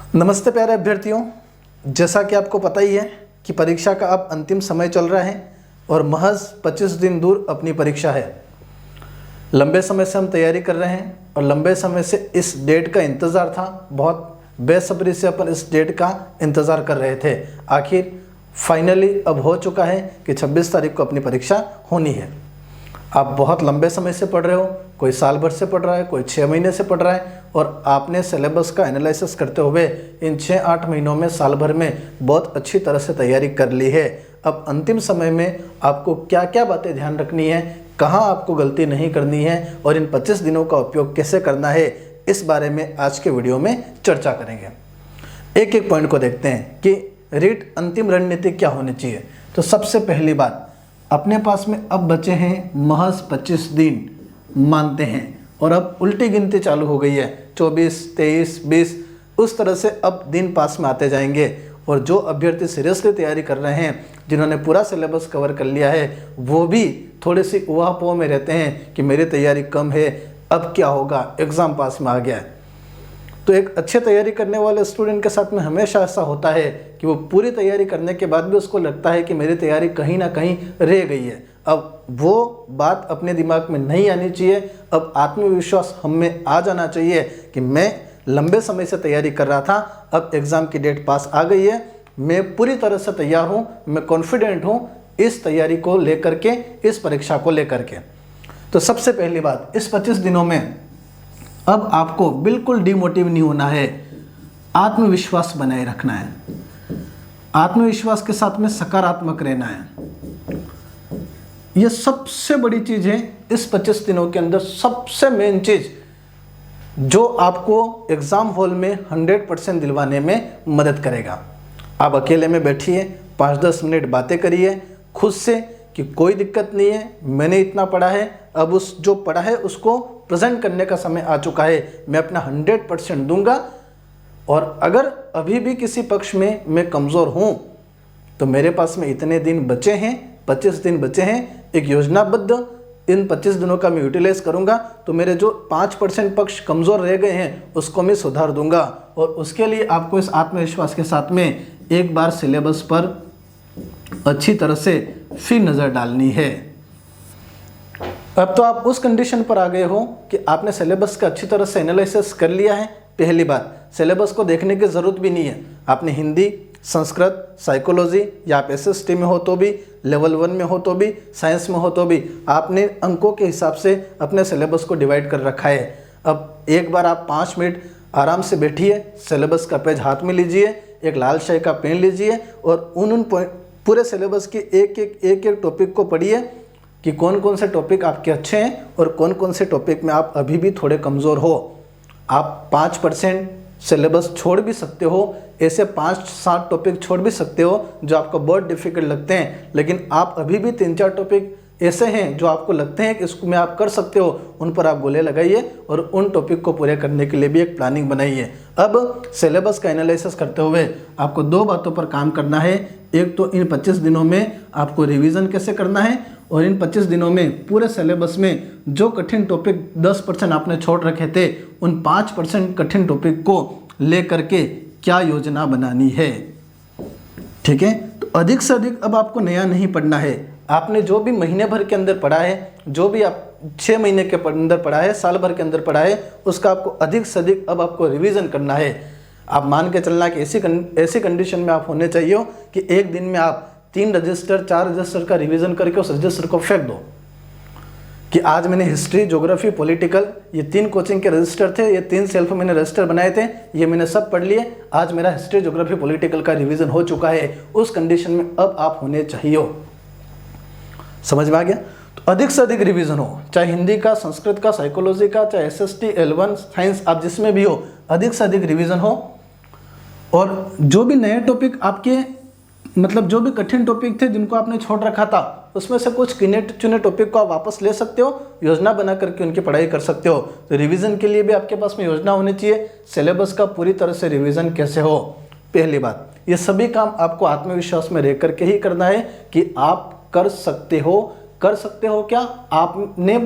नमस्ते प्यारे अभ्यर्थियों, जैसा कि आपको पता ही है कि परीक्षा का अब अंतिम समय चल रहा है और महज 25 दिन दूर अपनी परीक्षा है। लंबे समय से हम तैयारी कर रहे हैं और लंबे समय से इस डेट का इंतज़ार था। बहुत बेसब्री से अपन इस डेट का इंतज़ार कर रहे थे। आखिर फाइनली अब हो चुका है कि 26 तारीख को अपनी परीक्षा होनी है। आप बहुत लंबे समय से पढ़ रहे हो, कोई साल भर से पढ़ रहा है, कोई 6 महीने से पढ़ रहा है और आपने सिलेबस का एनालिसिस करते हुए इन 6-8 महीनों में, साल भर में बहुत अच्छी तरह से तैयारी कर ली है। अब अंतिम समय में आपको क्या क्या बातें ध्यान रखनी है, कहाँ आपको गलती नहीं करनी है और इन 25 दिनों का उपयोग कैसे करना है, इस बारे में आज के वीडियो में चर्चा करेंगे। एक एक पॉइंट को देखते हैं कि रीट अंतिम रणनीति क्या होनी चाहिए। तो सबसे पहली बात, अपने पास में अब बचे हैं महज 25 दिन मानते हैं और अब उल्टी गिनती चालू हो गई है। 24, 23, 20 उस तरह से अब दिन पास में आते जाएंगे। और जो अभ्यर्थी सीरियसली तैयारी कर रहे हैं, जिन्होंने पूरा सिलेबस कवर कर लिया है, वो भी थोड़ी सी उहापोह में रहते हैं कि मेरी तैयारी कम है, अब क्या होगा, एग्ज़ाम पास में आ गया है। तो एक अच्छे तैयारी करने वाले स्टूडेंट के साथ में हमेशा ऐसा होता है कि वो पूरी तैयारी करने के बाद भी उसको लगता है कि मेरी तैयारी कहीं ना कहीं रह गई है। अब वो बात अपने दिमाग में नहीं आनी चाहिए। अब आत्मविश्वास हम में आ जाना चाहिए कि मैं लंबे समय से तैयारी कर रहा था, अब एग्ज़ाम की डेट पास आ गई है, मैं पूरी तरह से तैयार हूँ, मैं कॉन्फिडेंट हूँ इस तैयारी को लेकर के, इस परीक्षा को लेकर के। तो सबसे पहली बात, इस 25 दिनों में अब आपको बिल्कुल डिमोटिव नहीं होना है, आत्मविश्वास बनाए रखना है। आत्मविश्वास के साथ में सकारात्मक रहना है। यह सबसे बड़ी चीज़ है इस 25 दिनों के अंदर, सबसे मेन चीज़ जो आपको एग्ज़ाम हॉल में 100% दिलवाने में मदद करेगा। आप अकेले में बैठिए, 5-10 मिनट बातें करिए खुद से कि कोई दिक्कत नहीं है, मैंने इतना पढ़ा है, अब उस जो पढ़ा है उसको प्रेजेंट करने का समय आ चुका है, मैं अपना 100% दूंगा। और अगर अभी भी किसी पक्ष में मैं कमज़ोर हूँ तो मेरे पास में इतने दिन बचे हैं, 25 दिन बचे हैं, एक योजनाबद्ध इन 25 दिनों का मैं यूटिलाइज करूँगा तो मेरे जो 5% पक्ष कमज़ोर रह गए हैं उसको मैं सुधार दूंगा। और उसके लिए आपको इस आत्मविश्वास के साथ में एक बार सिलेबस पर अच्छी तरह से फिर नज़र डालनी है। अब तो आप उस कंडीशन पर आ गए हो कि आपने सिलेबस का अच्छी तरह से एनालिसिस कर लिया है। पहली बात, सिलेबस को देखने की ज़रूरत भी नहीं है। आपने हिंदी, संस्कृत, साइकोलॉजी या आप एसएसटी में हो तो भी, लेवल 1 में हो तो भी, साइंस में हो तो भी, आपने अंकों के हिसाब से अपने सिलेबस को डिवाइड कर रखा है। अब एक बार आप 5 मिनट आराम से बैठिए, सिलेबस का पेज हाथ में लीजिए, एक लाल शाही का पेन लीजिए और उन पूरे सिलेबस के एक टॉपिक को पढ़िए कि कौन कौन से टॉपिक आपके अच्छे हैं और कौन कौन से टॉपिक में आप अभी भी थोड़े कमज़ोर हो। आप 5% सिलेबस छोड़ भी सकते हो, ऐसे 5-7 टॉपिक छोड़ भी सकते हो जो आपको बहुत डिफ़िकल्ट लगते हैं, लेकिन आप अभी भी 3-4 टॉपिक ऐसे हैं जो आपको लगते हैं कि इसको में आप कर सकते हो, उन पर आप गोले लगाइए और उन टॉपिक को पूरे करने के लिए भी एक प्लानिंग बनाइए। अब सिलेबस का एनालिसिस करते हुए आपको 2 बातों पर काम करना है। एक तो इन 25 दिनों में आपको रिवीजन कैसे करना है और इन 25 दिनों में पूरे सिलेबस में जो कठिन टॉपिक 10% आपने छोड़ रखे थे, उन 5% कठिन टॉपिक को लेकर के क्या योजना बनानी है। ठीक है, तो अधिक से अधिक अब आपको नया नहीं पढ़ना है। आपने जो भी महीने भर के अंदर पढ़ा है, जो भी आप 6 महीने के अंदर पढ़ा है, साल भर के अंदर पढ़ा है, उसका आपको अधिक से अधिक अब आपको रिवीजन करना है। आप मान के चलना कि ऐसी कंडीशन में आप होने चाहिए हो कि एक दिन में आप 3 रजिस्टर 4 रजिस्टर का रिवीजन करके उस रजिस्टर को फेंक दो कि आज मैंने हिस्ट्री, ज्योग्राफी, पॉलिटिकल, ये 3 कोचिंग के रजिस्टर थे, ये 3 सेल्फ मैंने रजिस्टर बनाए थे, ये मैंने सब पढ़ लिए, आज मेरा हिस्ट्री, ज्योग्राफी, पॉलिटिकल का रिवीजन हो चुका है। उस कंडीशन में अब आप होने चाहिए हो। समझ में आ गया? तो अधिक से अधिक रिवीजन हो, चाहे हिंदी का, संस्कृत का, साइकोलॉजी का, चाहे एसएसटी, L1, साइंस, आप जिसमें भी हो, अधिक से अधिक रिवीजन हो। और जो भी नए टॉपिक आपके, मतलब जो भी कठिन टॉपिक थे जिनको आपने छोड़ रखा था, उसमें से कुछ गिने चुने टॉपिक को आप वापस ले सकते हो, योजना बना करके उनकी पढ़ाई कर सकते हो। तो रिवीजन के लिए भी आपके पास में योजना होनी चाहिए, सिलेबस का पूरी तरह से रिवीजन कैसे हो। पहली बात, ये सभी काम आपको आत्मविश्वास में रह करके ही करना है कि आप कर सकते हो। कर सकते हो क्या? आपने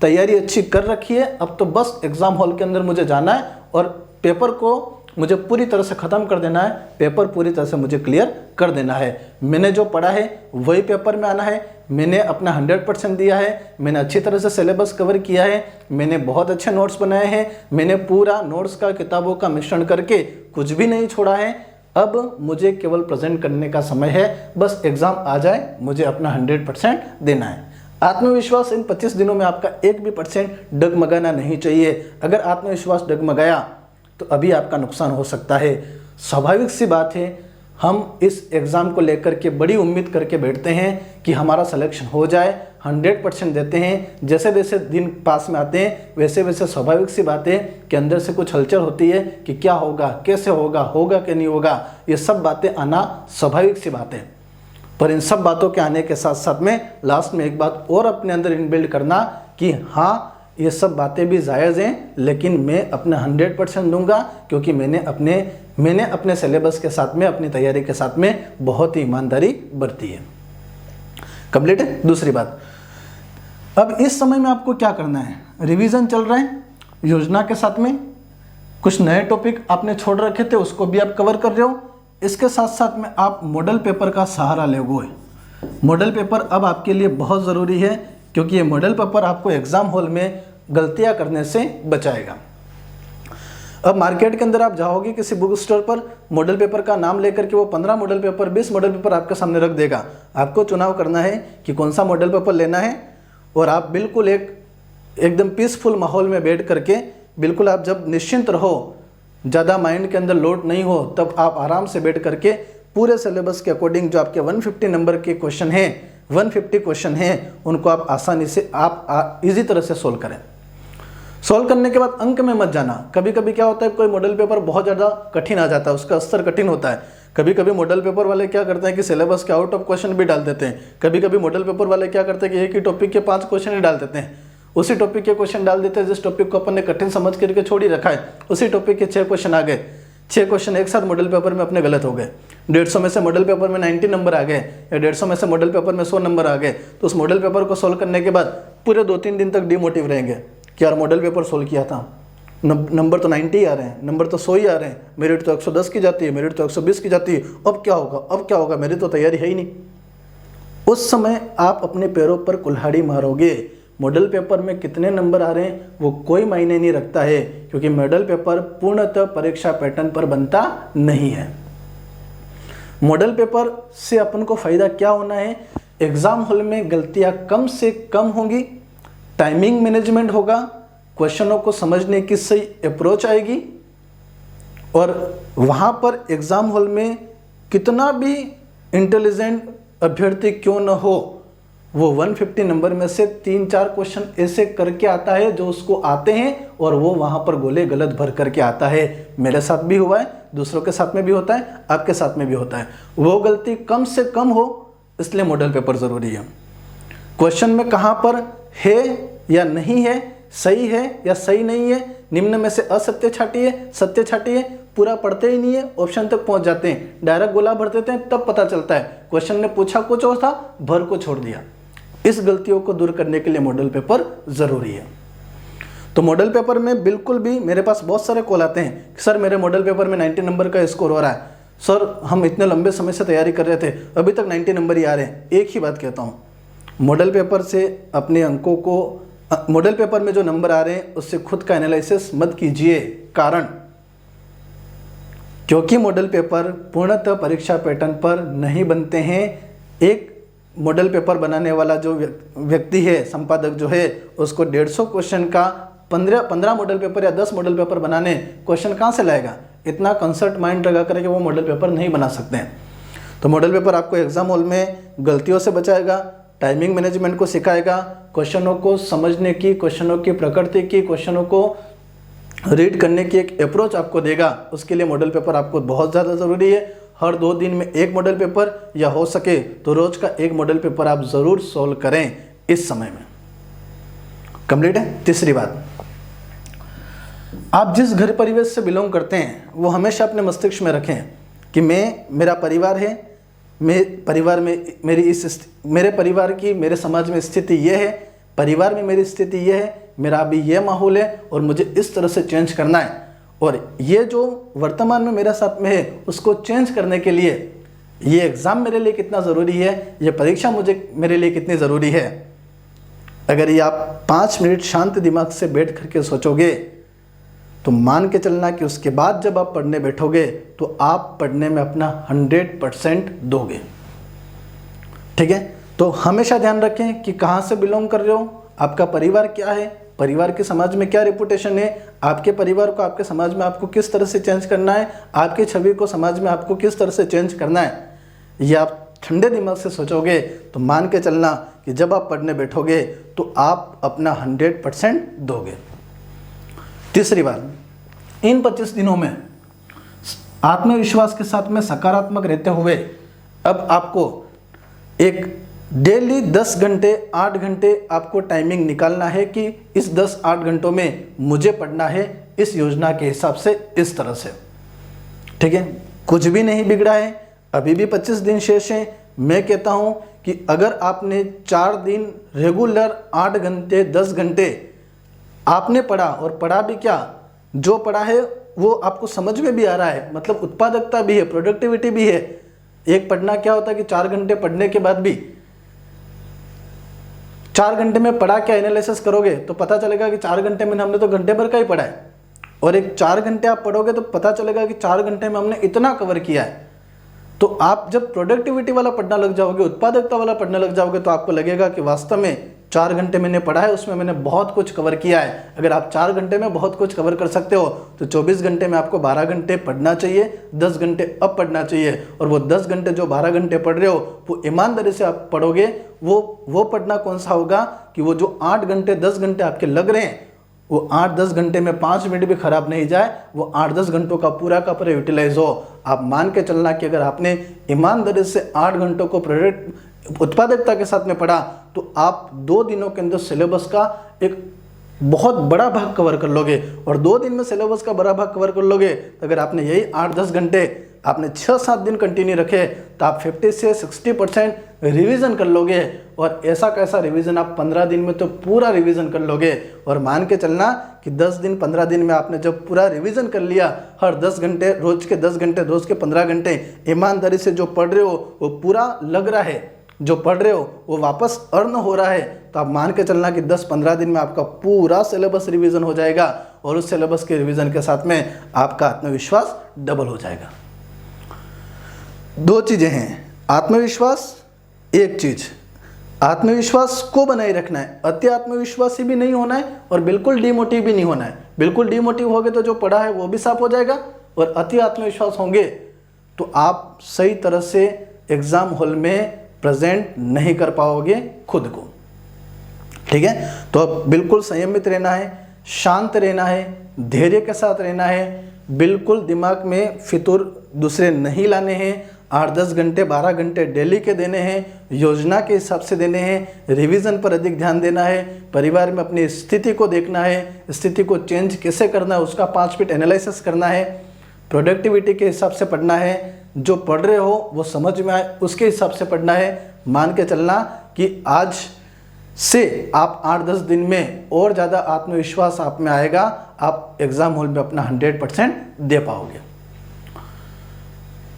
तैयारी अच्छी कर रखी है, अब तो बस एग्जाम हॉल के अंदर मुझे जाना है और पेपर को मुझे पूरी तरह से ख़त्म कर देना है, पेपर पूरी तरह से मुझे क्लियर कर देना है। मैंने जो पढ़ा है वही पेपर में आना है, मैंने अपना 100% दिया है, मैंने अच्छी तरह से सिलेबस कवर किया है, मैंने बहुत अच्छे नोट्स बनाए हैं, मैंने पूरा नोट्स का किताबों का मिश्रण करके कुछ भी नहीं छोड़ा है। अब मुझे केवल प्रेजेंट करने का समय है, बस एग्ज़ाम आ जाए, मुझे अपना 100% देना है। आत्मविश्वास इन 25 दिनों में आपका 1% भी डगमगाना नहीं चाहिए। अगर आत्मविश्वास डगमगाया तो अभी आपका नुकसान हो सकता है। स्वाभाविक सी बात है, हम इस एग्ज़ाम को लेकर के बड़ी उम्मीद करके बैठते हैं कि हमारा सिलेक्शन हो जाए, 100% देते हैं। जैसे जैसे दिन पास में आते हैं वैसे वैसे स्वाभाविक सी बात है कि अंदर से कुछ हलचल होती है कि क्या होगा, कैसे होगा, होगा कि नहीं होगा। ये सब बातें आना स्वाभाविक सी बात है। पर इन सब बातों के आने के साथ साथ में लास्ट में एक बात और अपने अंदर इनबिल्ड करना कि हाँ, ये सब बातें भी जायज़ हैं, लेकिन मैं अपना 100% दूंगा, क्योंकि मैंने अपने सिलेबस के साथ में, अपनी तैयारी के साथ में बहुत ही ईमानदारी बरती है। कंप्लीट है। दूसरी बात, अब इस समय में आपको क्या करना है, रिवीजन चल रहा है योजना के साथ में, कुछ नए टॉपिक आपने छोड़ रखे थे उसको भी आप कवर कर रहे हो, इसके साथ साथ में आप मॉडल पेपर का सहारा लोगे। मॉडल पेपर अब आपके लिए बहुत ज़रूरी है, क्योंकि ये मॉडल पेपर आपको एग्ज़ाम हॉल में गलतियां करने से बचाएगा। अब मार्केट के अंदर आप जाओगे किसी बुक स्टोर पर, मॉडल पेपर का नाम लेकर के वो 15 मॉडल पेपर, 20 मॉडल पेपर आपके सामने रख देगा। आपको चुनाव करना है कि कौन सा मॉडल पेपर लेना है, और आप बिल्कुल एकदम पीसफुल माहौल में बैठ करके, बिल्कुल आप जब निश्चिंत रहो, ज़्यादा माइंड के अंदर लोड नहीं हो, तब आप आराम से बैठ करके पूरे सिलेबस के अकॉर्डिंग जो आपके 150 नंबर के क्वेश्चन हैं, 150 क्वेश्चन हैं, उनको आप आसानी से आप इजी तरह से सोल्व करें। सोल्व करने के बाद अंक में मत जाना। कभी कभी क्या होता है, कोई मॉडल पेपर बहुत ज़्यादा कठिन आ जाता है, उसका स्तर कठिन होता है। कभी कभी मॉडल पेपर वाले क्या करते हैं कि सिलेबस के आउट ऑफ क्वेश्चन भी डाल देते हैं। कभी कभी मॉडल पेपर वाले क्या करते हैं कि एक ही टॉपिक के 5 क्वेश्चन ही डाल देते हैं। उसी टॉपिक के क्वेश्चन डाल देते हैं जिस टॉपिक को अपन ने कठिन समझ करके छोड़ ही रखा है, उसी टॉपिक के 6 क्वेश्चन आ गए। 6 क्वेश्चन एक साथ मॉडल पेपर में अपने गलत हो गए। 150 में से मॉडल पेपर में 90 नंबर आ गए, या 150 में से मॉडल पेपर में 100 नंबर आ गए, तो उस मॉडल पेपर को सोल्व करने के बाद पूरे 2-3 दिन तक डिमोटिव रहेंगे कि यार मॉडल पेपर सोल्व किया था, नंबर तो 90 आ रहे हैं, नंबर तो 100 ही आ रहे हैं, मेरिट तो 110 की जाती है, मेरिट तो 120 की जाती है, अब क्या होगा, अब क्या होगा, मेरी तो तैयारी है ही नहीं। उस समय आप अपने पैरों पर कुल्हाड़ी मारोगे। मॉडल पेपर में कितने नंबर आ रहे हैं वो कोई मायने नहीं रखता है, क्योंकि मॉडल पेपर पूर्णतः परीक्षा पैटर्न पर बनता नहीं है। मॉडल पेपर से अपन को फायदा क्या होना है, एग्जाम हॉल में गलतियां कम से कम होंगी, टाइमिंग मैनेजमेंट होगा, क्वेश्चनों को समझने की सही अप्रोच आएगी, और वहां पर एग्जाम हॉल में कितना भी इंटेलिजेंट अभ्यर्थी क्यों न हो, वो 150 नंबर में से 3-4 क्वेश्चन ऐसे करके आता है जो उसको आते हैं, और वो वहां पर गोले गलत भर करके आता है। मेरे साथ भी हुआ है, दूसरों के साथ में भी होता है, आपके साथ में भी होता है। वो गलती कम से कम हो, इसलिए मॉडल पेपर जरूरी है। क्वेश्चन में कहां पर है या नहीं है, सही है या सही नहीं है, निम्न में से असत्य छाटिए, सत्य छाटिए, पूरा पढ़ते ही नहीं है, ऑप्शन तक पहुंच जाते हैं, डायरेक्ट गोला भर देते हैं, तब पता चलता है क्वेश्चन ने पूछा कुछ और था, भर को छोड़ दिया। इस गलतियों को दूर करने के लिए मॉडल पेपर जरूरी है। तो मॉडल पेपर में बिल्कुल भी, मेरे पास बहुत सारे कॉल आते हैं कि सर मेरे मॉडल पेपर में 90 नंबर का स्कोर हो रहा है, सर हम इतने लंबे समय से तैयारी कर रहे थे, अभी तक 90 नंबर ही आ रहे हैं। एक ही बात कहता हूँ, मॉडल पेपर से अपने अंकों को, मॉडल पेपर में जो नंबर आ रहे हैं उससे खुद का एनालिसिस मत कीजिए। कारण, क्योंकि मॉडल पेपर पूर्णतः परीक्षा पैटर्न पर नहीं बनते हैं। एक मॉडल पेपर बनाने वाला जो व्यक्ति है, संपादक जो है, उसको 150 क्वेश्चन का 15 मॉडल पेपर या 10 मॉडल पेपर बनाने, क्वेश्चन कहाँ से लाएगा? इतना कंसर्ट माइंड लगा करके वो मॉडल पेपर नहीं बना सकते हैं। तो मॉडल पेपर आपको एग्जाम हॉल में गलतियों से बचाएगा, टाइमिंग मैनेजमेंट को सिखाएगा, क्वेश्चनों को समझने की, क्वेश्चनों की प्रकृति की, क्वेश्चनों को रीड करने की एक अप्रोच आपको देगा। उसके लिए मॉडल पेपर आपको बहुत ज़्यादा ज़रूरी है। हर 2 दिन में एक मॉडल पेपर, या हो सके तो रोज का एक मॉडल पेपर आप ज़रूर सोल्व करें इस समय में। कंप्लीट है। तीसरी बात, आप जिस घर परिवेश से बिलोंग करते हैं वो हमेशा अपने मस्तिष्क में रखें कि मेरा परिवार है, मेरे परिवार की, मेरे समाज में स्थिति ये है, परिवार में मेरी स्थिति ये है, मेरा अभी ये माहौल है और मुझे इस तरह से चेंज करना है। और ये जो वर्तमान में मेरे साथ में है उसको चेंज करने के लिए ये एग्ज़ाम मेरे लिए कितना ज़रूरी है, ये परीक्षा मेरे लिए कितनी ज़रूरी है। अगर ये आप 5 मिनट शांत दिमाग से बैठ करके सोचोगे तो मान के चलना कि उसके बाद जब आप पढ़ने बैठोगे तो आप पढ़ने में अपना 100% दोगे। ठीक है, तो हमेशा ध्यान रखें कि कहाँ से बिलोंग कर रहे हो, आपका परिवार क्या है, परिवार के समाज में क्या रेपुटेशन है, आपके परिवार को आपके समाज में आपको किस तरह से चेंज करना है, आपकी छवि को समाज में आपको किस तरह से चेंज करना है। ये आप ठंडे दिमाग से सोचोगे तो मान के चलना कि जब आप पढ़ने बैठोगे तो आप अपना 100% दोगे। तीसरी बात, इन 25 दिनों में आत्मविश्वास के साथ में सकारात्मक रहते हुए अब आपको एक डेली 10 घंटे 8 घंटे आपको टाइमिंग निकालना है कि इस 10-8 घंटों में मुझे पढ़ना है इस योजना के हिसाब से, इस तरह से। ठीक है, कुछ भी नहीं बिगड़ा है, अभी भी 25 दिन शेष हैं। मैं कहता हूं कि अगर आपने 4 दिन रेगुलर 8 घंटे 10 घंटे आपने पढ़ा, और पढ़ा भी क्या, जो पढ़ा है वो आपको समझ में भी आ रहा है, मतलब उत्पादकता भी है, प्रोडक्टिविटी भी है। एक पढ़ना क्या होता है कि 4 घंटे पढ़ने के बाद भी 4 घंटे में पढ़ा क्या एनालिसिस करोगे तो पता चलेगा कि 4 घंटे में हमने तो घंटे भर का ही पढ़ा है, और एक 4 घंटे आप पढ़ोगे तो पता चलेगा कि 4 घंटे में हमने इतना कवर किया है। तो आप जब प्रोडक्टिविटी वाला पढ़ना लग जाओगे, उत्पादकता वाला पढ़ने लग जाओगे, तो आपको लगेगा कि वास्तव में 4 घंटे मैंने पढ़ा है, उसमें मैंने बहुत कुछ कवर किया है। अगर आप 4 घंटे में बहुत कुछ कवर कर सकते हो तो 24 घंटे में आपको 12 घंटे पढ़ना चाहिए, 10 घंटे अब पढ़ना चाहिए। और वो 10 घंटे जो 12 घंटे पढ़ रहे हो वो ईमानदारी से आप पढ़ोगे। वो पढ़ना कौन सा होगा कि वो जो 8 घंटे 10 घंटे आपके लग रहे हैं वो 8-10 घंटे में 5 मिनट भी खराब नहीं जाए, वो 8-10 घंटों का पूरा यूटिलाइज हो। आप मान के चलना कि अगर आपने ईमानदारी से 8 घंटों को प्रोडक्ट उत्पादकता के साथ में पढ़ा तो आप 2 दिनों के अंदर सिलेबस का एक बहुत बड़ा भाग कवर कर लोगे। और 2 दिन में सिलेबस का बड़ा भाग कवर कर लोगे तो अगर आपने यही 8-10 घंटे आपने 6-7 दिन कंटिन्यू रखे तो आप 50 से 60% रिवीजन कर लोगे। और ऐसा कैसा रिवीजन, आप 15 दिन में तो पूरा रिवीजन कर लोगे। और मान के चलना कि 10 दिन 15 दिन में आपने जब पूरा रिवीजन कर लिया, हर 10 घंटे रोज के 10 घंटे रोज के 15 घंटे ईमानदारी से जो पढ़ रहे हो वो पूरा लग रहा है, जो पढ़ रहे हो वो वापस अर्न हो रहा है, तो आप मान के चलना कि 10-15 दिन में आपका पूरा सिलेबस रिवीजन हो जाएगा। और उस सिलेबस के रिवीजन के साथ में आपका आत्मविश्वास डबल हो जाएगा। 2 चीज़ें हैं, आत्मविश्वास एक चीज़, आत्मविश्वास को बनाए रखना है, अति आत्मविश्वासी भी नहीं होना है और बिल्कुल डिमोटिव भी नहीं होना है। बिल्कुल डिमोटिव होगे तो जो पढ़ा है वो भी साफ हो जाएगा, और अति आत्मविश्वास होंगे तो आप सही तरह से एग्ज़ाम हॉल में प्रेजेंट नहीं कर पाओगे खुद को। ठीक है, तो अब बिल्कुल संयमित रहना है, शांत रहना है, धैर्य के साथ रहना है, बिल्कुल दिमाग में फितूर दूसरे नहीं लाने हैं। 8-10 घंटे 12 घंटे डेली के देने हैं, योजना के हिसाब से देने हैं, रिवीजन पर अधिक ध्यान देना है, परिवार में अपनी स्थिति को देखना है, स्थिति को चेंज कैसे करना है उसका 5 मिनट एनालिसिस करना है, प्रोडक्टिविटी के हिसाब से पढ़ना है, जो पढ़ रहे हो वो समझ में आए उसके हिसाब से पढ़ना है। मान के चलना कि आज से आप 8-10 दिन में और ज़्यादा आत्मविश्वास आप में आएगा, आप एग्ज़ाम हॉल में अपना 100% दे पाओगे।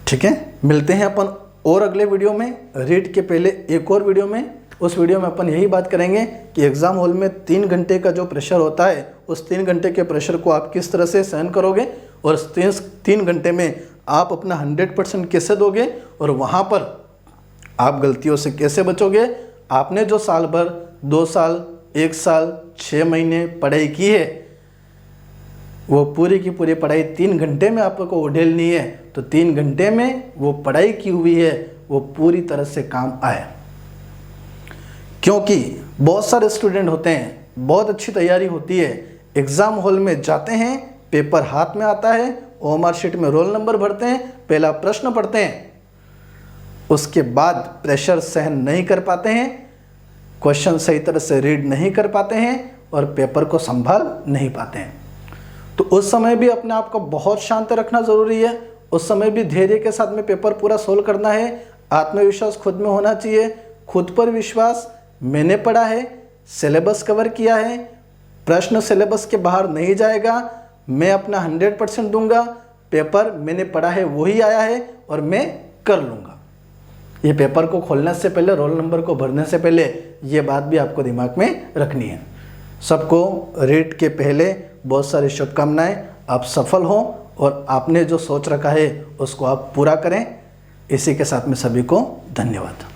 ठीक है, मिलते हैं अपन और अगले वीडियो में, रीड के पहले एक और वीडियो में। उस वीडियो में अपन यही बात करेंगे कि एग्ज़ाम हॉल में 3 घंटे का जो प्रेशर होता है उस 3 घंटे के प्रेशर को आप किस तरह से सहन करोगे, और उस 3 घंटे में आप अपना 100% कैसे दोगे, और वहाँ पर आप गलतियों से कैसे बचोगे। आपने जो साल भर 2 साल 1 साल 6 महीने पढ़ाई की है वो पूरी की पूरी पढ़ाई 3 घंटे में आपको उड़ेलनी है, तो 3 घंटे में वो पढ़ाई की हुई है वो पूरी तरह से काम आए। क्योंकि बहुत सारे स्टूडेंट होते हैं, बहुत अच्छी तैयारी होती है, एग्ज़ाम हॉल में जाते हैं, पेपर हाथ में आता है, ओएमआर शीट में रोल नंबर भरते हैं, पहला प्रश्न पढ़ते हैं, उसके बाद प्रेशर सहन नहीं कर पाते हैं, क्वेश्चन सही तरह से रीड नहीं कर पाते हैं और पेपर को संभाल नहीं पाते हैं। तो उस समय भी अपने आप को बहुत शांत रखना ज़रूरी है, उस समय भी धैर्य के साथ में पेपर पूरा सोल्व करना है। आत्मविश्वास खुद में होना चाहिए, खुद पर विश्वास, मैंने पढ़ा है, सिलेबस कवर किया है, प्रश्न सिलेबस के बाहर नहीं जाएगा, मैं अपना 100% दूंगा, पेपर मैंने पढ़ा है वही आया है और मैं कर लूँगा। ये पेपर को खोलने से पहले, रोल नंबर को भरने से पहले ये बात भी आपको दिमाग में रखनी है। सबको रीट के पहले बहुत सारी शुभकामनाएं। आप सफल हों और आपने जो सोच रखा है उसको आप पूरा करें। इसी के साथ में सभी को धन्यवाद।